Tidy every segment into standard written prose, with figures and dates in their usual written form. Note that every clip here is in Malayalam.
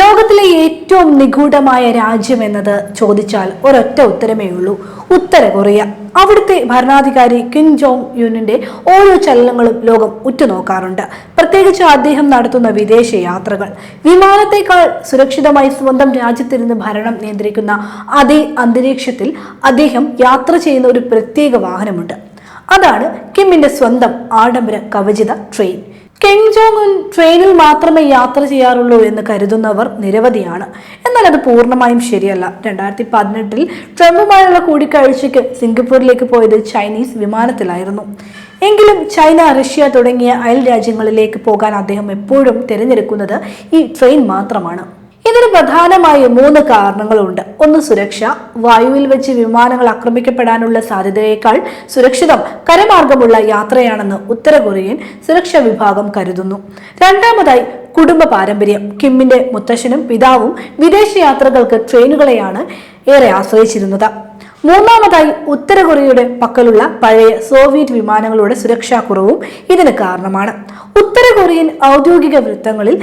ലോകത്തിലെ ഏറ്റവും നിഗൂഢമായ രാജ്യം എന്നത് ചോദിച്ചാൽ ഒരൊറ്റ ഉത്തരമേ ഉള്ളൂ, ഉത്തര കൊറിയ. അവിടുത്തെ ഭരണാധികാരി കിം ജോങ് യുന്നിന്റെ ഓരോ ചലനങ്ങളും ലോകം ഉറ്റുനോക്കാറുണ്ട്. പ്രത്യേകിച്ച് അദ്ദേഹം നടത്തുന്ന വിദേശ യാത്രകൾ. വിമാനത്തെക്കാൾ സുരക്ഷിതമായി സ്വന്തം രാജ്യത്തിരുന്ന് ഭരണം നിയന്ത്രിക്കുന്ന അതേ അന്തരീക്ഷത്തിൽ അദ്ദേഹം യാത്ര ചെയ്യുന്ന ഒരു പ്രത്യേക വാഹനമുണ്ട്. അതാണ് കിമ്മിന്റെ സ്വന്തം ആഡംബര കവചിത ട്രെയിൻ. കിം ജോങ് ഉൻ ട്രെയിനിൽ മാത്രമേ യാത്ര ചെയ്യാറുള്ളൂ എന്ന് കരുതുന്നവർ നിരവധിയാണ്. എന്നാൽ അത് പൂർണ്ണമായും ശരിയല്ല. 2018 ട്രംപുമായുള്ള കൂടിക്കാഴ്ചയ്ക്ക് സിംഗപ്പൂരിലേക്ക് പോയത് ചൈനീസ് വിമാനത്തിലായിരുന്നു. എങ്കിലും ചൈന, റഷ്യ തുടങ്ങിയ അയൽ രാജ്യങ്ങളിലേക്ക് പോകാൻ അദ്ദേഹം എപ്പോഴും തിരഞ്ഞെടുക്കുന്നത് ഈ ട്രെയിൻ മാത്രമാണ്. ഇതിന് പ്രധാനമായി 3 കാരണങ്ങളുണ്ട്. ഒന്ന്, സുരക്ഷ. വായുവിൽ വെച്ച് വിമാനങ്ങൾ ആക്രമിക്കപ്പെടാനുള്ള സാധ്യതയേക്കാൾ സുരക്ഷിതം കരമാർഗമുള്ള യാത്രയാണെന്ന് ഉത്തര കൊറിയൻ സുരക്ഷാ വിഭാഗം കരുതുന്നു. രണ്ടാമതായി, കുടുംബ പാരമ്പര്യം. കിമ്മിന്റെ മുത്തശ്ശനും പിതാവും വിദേശ യാത്രകൾക്ക് ട്രെയിനുകളെയാണ് ഏറെ ആശ്രയിച്ചിരുന്നത്. മൂന്നാമതായി, ഉത്തര കൊറിയയുടെ പക്കലുള്ള പഴയ സോവിയറ്റ് വിമാനങ്ങളുടെ സുരക്ഷാക്കുറവും ഇതിന് കാരണമാണ്. ഉത്തര കൊറിയൻ ഔദ്യോഗിക വൃത്തങ്ങളിൽ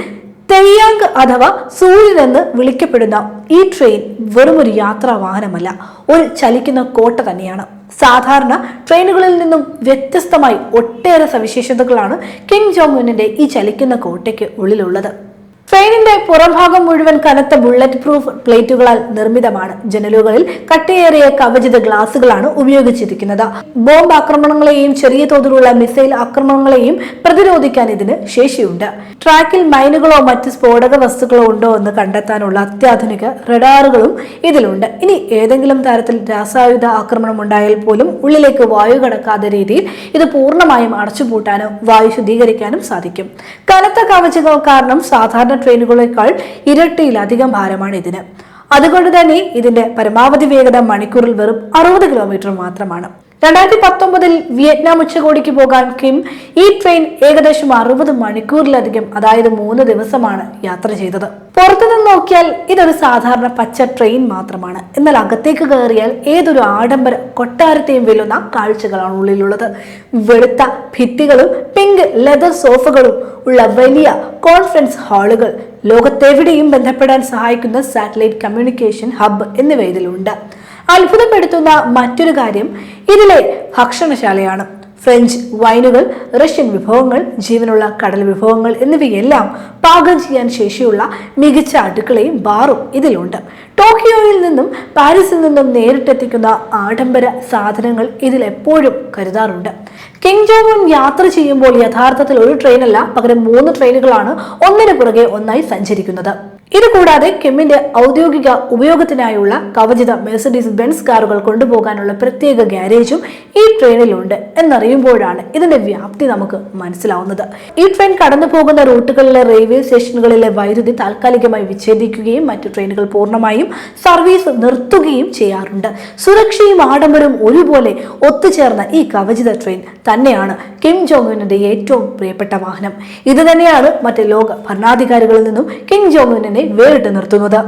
തെയ്യാങ് അഥവാ സൂര്യൻ എന്ന് വിളിക്കപ്പെടുന്ന ഈ ട്രെയിൻ വെറും ഒരു യാത്രാ വാഹനമല്ല, ഒരു ചലിക്കുന്ന കോട്ട തന്നെയാണ്. സാധാരണ ട്രെയിനുകളിൽ നിന്നും വ്യത്യസ്തമായി ഒട്ടേറെ സവിശേഷതകളാണ് കിം ജോങ് ഉന്നിന്റെ ഈ ചലിക്കുന്ന കോട്ടയ്ക്ക് ഉള്ളിലുള്ളത്. ട്രെയിനിന്റെ പുറംഭാഗം മുഴുവൻ കനത്ത ബുള്ളറ്റ് പ്രൂഫ് പ്ലേറ്റുകളാൽ നിർമ്മിതമാണ്. ജനലുകളിൽ കട്ടിയേറിയ കവചിത ഗ്ലാസുകളാണ് ഉപയോഗിച്ചിരിക്കുന്നത്. ബോംബ് ആക്രമണങ്ങളെയും ചെറിയ തോതിലുള്ള മിസൈൽ ആക്രമണങ്ങളെയും പ്രതിരോധിക്കാൻ ഇതിന് ശേഷിയുണ്ട്. ട്രാക്കിൽ മൈനുകളോ മറ്റ് സ്ഫോടക വസ്തുക്കളോ ഉണ്ടോ എന്ന് കണ്ടെത്താനുള്ള അത്യാധുനിക റഡാറുകളും ഇതിലുണ്ട്. ഇനി ഏതെങ്കിലും തരത്തിൽ രാസായുധ ആക്രമണം ഉണ്ടായാൽ പോലും ഉള്ളിലേക്ക് വായു കടക്കാത്ത രീതിയിൽ ഇത് പൂർണ്ണമായും അടച്ചുപൂട്ടാനും വായു ശുദ്ധീകരിക്കാനും സാധിക്കും. കനത്ത കവചങ്ങൾ കാരണം സാധാരണ ട്രെയിനുകളേക്കാൾ ഇരട്ടിയിലധികം ഭാരമാണ് ഇതിന്. അതുകൊണ്ട് തന്നെ ഇതിന്റെ പരമാവധി വേഗത മണിക്കൂറിൽ വെറും 60 കിലോമീറ്റർ മാത്രമാണ്. 2019 വിയറ്റ്നാം ഉച്ചകോടിക്ക് പോകാൻ കിം ഈ ട്രെയിൻ ഏകദേശം 60 മണിക്കൂറിലധികം, അതായത് 3 ദിവസമാണ് യാത്ര ചെയ്തത്. പുറത്തുനിന്ന് നോക്കിയാൽ ഇതൊരു സാധാരണ പച്ച ട്രെയിൻ മാത്രമാണ്. എന്നാൽ അകത്തേക്ക് കയറിയാൽ ഏതൊരു ആഡംബര കൊട്ടാരത്തെയും വെല്ലുന്ന കാഴ്ചകളാണ് ഉള്ളിലുള്ളത്. വെളുത്ത ഭിത്തികളും പിങ്ക് ലെതർ സോഫകളും ഉള്ള വലിയ കോൺഫറൻസ് ഹാളുകൾ, ലോകത്തെവിടെയും ബന്ധപ്പെടാൻ സഹായിക്കുന്ന സാറ്റലൈറ്റ് കമ്മ്യൂണിക്കേഷൻ ഹബ്ബ് എന്നിവ ഇതിലുണ്ട്. അത്ഭുതപ്പെടുത്തുന്ന മറ്റൊരു കാര്യം ഇതിലെ ഭക്ഷണശാലയാണ്. ഫ്രഞ്ച് വൈനുകൾ, റഷ്യൻ വിഭവങ്ങൾ, ജീവനുള്ള കടൽ വിഭവങ്ങൾ എന്നിവയെല്ലാം പാകം ചെയ്യാൻ ശേഷിയുള്ള മികച്ച അടുക്കളയും ബാറും ഇതിലുണ്ട്. ടോക്കിയോയിൽ നിന്നും പാരീസിൽ നിന്നും നേരിട്ടെത്തിക്കുന്ന ആഡംബര സാധനങ്ങൾ ഇതിൽ എപ്പോഴും കരുതാറുണ്ട്. കിം ജോങ് ഉൻ യാത്ര ചെയ്യുമ്പോൾ യഥാർത്ഥത്തിൽ ഒരു ട്രെയിനല്ല, പകരം 3 ട്രെയിനുകളാണ് ഒന്നിനു പുറകെ ഒന്നായി സഞ്ചരിക്കുന്നത്. ഇതുകൂടാതെ കിമ്മിന്റെ ഔദ്യോഗിക ഉപയോഗത്തിനായുള്ള കവചിത മെഴ്സഡീസ് ബെൻസ് കാറുകൾ കൊണ്ടുപോകാനുള്ള പ്രത്യേക ഗ്യാരേജും ഈ ട്രെയിനിലുണ്ട് എന്നറിയുമ്പോഴാണ് ഇതിന്റെ വ്യാപ്തി നമുക്ക് മനസ്സിലാവുന്നത്. ഈ ട്രെയിൻ കടന്നു പോകുന്ന റൂട്ടുകളിലെ റെയിൽവേ സ്റ്റേഷനുകളിലെ വൈദ്യുതി താൽക്കാലികമായി വിച്ഛേദിക്കുകയും മറ്റു ട്രെയിനുകൾ പൂർണ്ണമായും സർവീസ് നിർത്തുകയും ചെയ്യാറുണ്ട്. സുരക്ഷയും ആഡംബരവും ഒരുപോലെ ഒത്തുചേർന്ന ഈ കവചിത ട്രെയിൻ തന്നെയാണ് കിം ജോങ് ഉന്നിന്റെ ഏറ്റവും പ്രിയപ്പെട്ട വാഹനം. ഇത് തന്നെയാണ് മറ്റ് ലോക ഭരണാധികാരികളിൽ നിന്നും കിം ജോങ് ഉന്നിനെ വേറിട്ട് നിർത്തുന്നത്.